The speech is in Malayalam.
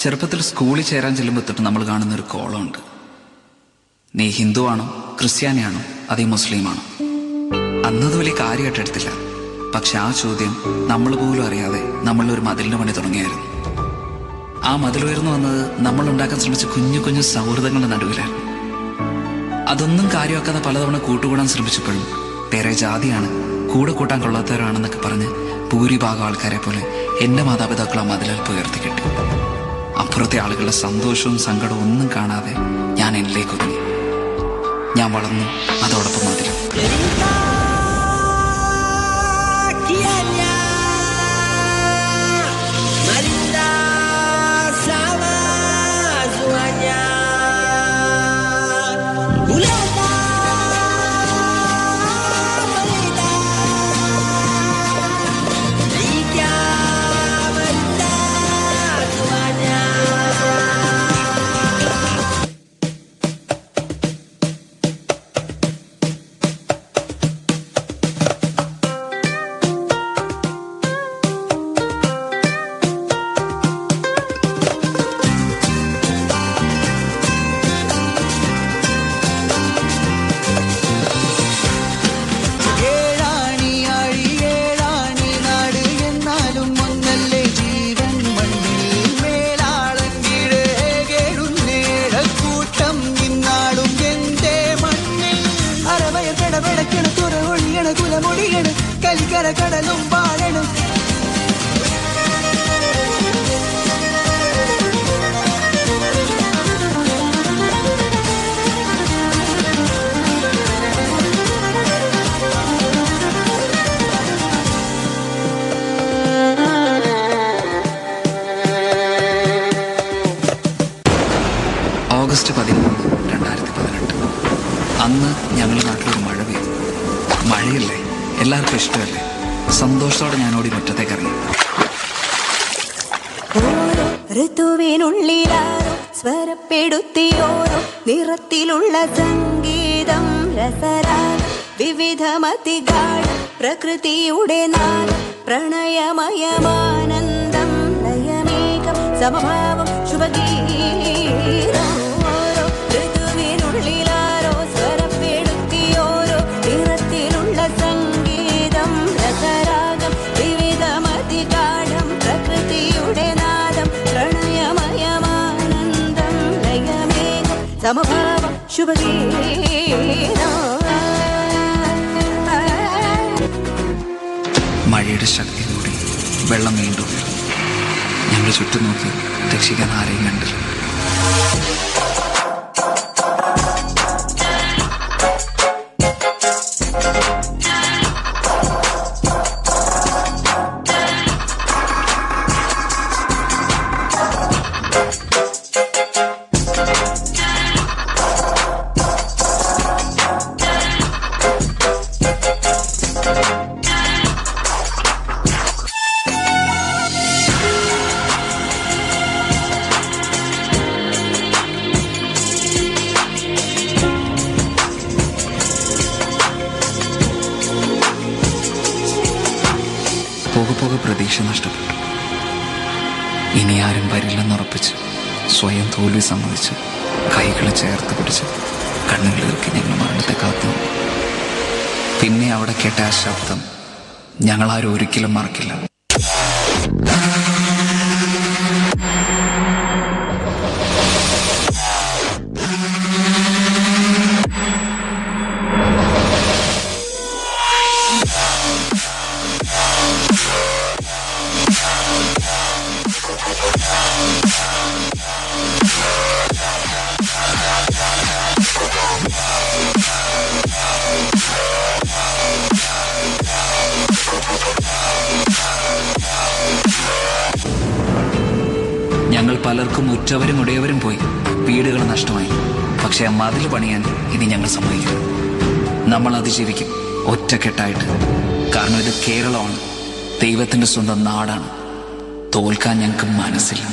ചെറുപ്പത്തിൽ സ്കൂളിൽ ചേരാൻ ചെല്ലുമ്പോൾ തൊട്ട് നമ്മൾ കാണുന്നൊരു കോളമുണ്ട്. നീ ഹിന്ദുവാണോ, ക്രിസ്ത്യാനിയാണോ, അതേ മുസ്ലിമാണോ? അന്നത് വലിയ കാര്യമായിട്ട് എടുത്തില്ല. പക്ഷെ ആ ചോദ്യം നമ്മൾ പോലും അറിയാതെ നമ്മളൊരു മതിലിന് പണി തുടങ്ങിയായിരുന്നു. ആ മതിലുയർന്നു വന്നത് നമ്മൾ ഉണ്ടാക്കാൻ ശ്രമിച്ച കുഞ്ഞു കുഞ്ഞു സൗഹൃദങ്ങളുടെ നടുവിലായിരുന്നു. അതൊന്നും കാര്യമാക്കാതെ പലതവണ കൂട്ടുകൂടാൻ ശ്രമിച്ചപ്പോഴും വേറെ ജാതിയാണ്, കൂടെ കൂട്ടാൻ കൊള്ളാത്തവരാണെന്നൊക്കെ പറഞ്ഞ് ഭൂരിഭാഗം ആൾക്കാരെ പോലെ എൻ്റെ മാതാപിതാക്കൾ ആ മതിലൽപ്പ് ഉയർത്തി കെട്ടി. അപ്പുറത്തെ ആളുകളുടെ സന്തോഷവും സങ്കടവും ഒന്നും കാണാതെ ഞാൻ എന്നിലേക്ക് ഒതുങ്ങി. ഞാൻ വളർന്നു, അതോടൊപ്പം മതിലും. കുലമൊടിയണ് കലിക്കര കടലും പാടണം. ഓഗസ്റ്റ് 13, 2018. അന്ന് ഞങ്ങളുടെ നാട്ടിലൊരു മഴ പെയ്തു. മഴയല്ലേ, എല്ലാവർക്കും ഇഷ്ടമല്ലേ. സന്തോഷത്തോടെ ഞാൻ ഓടി മുറ്റത്തേക്ക് ഇറങ്ങി. ഋതുവിനുള്ളിലാരോ സ്വരപ്പെടുത്തിയോരോ നിറത്തിലുള്ള സംഗീതം രസരാഗം വിവിധമതിഗാഢം പ്രകൃതിയുടെ നാദം പ്രണയമയമാനന്ദം ലയമേകം സമഭാവം ശുഭഗീതം. ഋതുവിനുള്ളിലാരോ സ്വരപ്പെടുത്തിയോരോ നിറത്തിലുള്ള സംഗീതം രസരാഗം വിവിധമതിഗാഢം പ്രകൃതിയുടെ നാദം പ്രണയമയമാനന്ദം ലയമേകം സമഭാവം ശുഭഗീതം. മഴയുടെ ശക്തി കൂടി വെള്ളം വീണ്ടും ഉയർന്നു. ഞങ്ങൾ ചുറ്റും നോക്കി രക്ഷിക്കാൻ ആരെയും കണ്ടില്ല. പോകെ പോകെ പ്രതീക്ഷ നഷ്ടപ്പെട്ടു. ഇനി ആരും വരില്ലെന്നുറപ്പിച്ച് സ്വയം തോൽവി സമ്മതിച്ച് കൈകളെ ചേർത്ത് പിടിച്ച് കണ്ണുകളിലേക്ക് ഞങ്ങൾ മരണത്തെ കാത്തു. പിന്നെ അവിടെ കേട്ട ആ ശബ്ദം ഞങ്ങളാരും ഒരിക്കലും മറക്കില്ല. ഞങ്ങൾ പലർക്കും ഉറ്റവരും ഉടയവരും പോയി, വീടുകൾ നഷ്ടമായി. പക്ഷെ ആ മതിൽ പണിയാൻ ഇനി ഞങ്ങൾ സമ്മതിക്കില്ല. നമ്മൾ അതിജീവിക്കും ഒറ്റക്കെട്ടായിട്ട്. കാരണം ഇത് കേരളമാണ്, ദൈവത്തിന്റെ സ്വന്തം നാടാണ്. തോൽക്കാൻ ഞങ്ങൾക്ക് മനസ്സില്ല.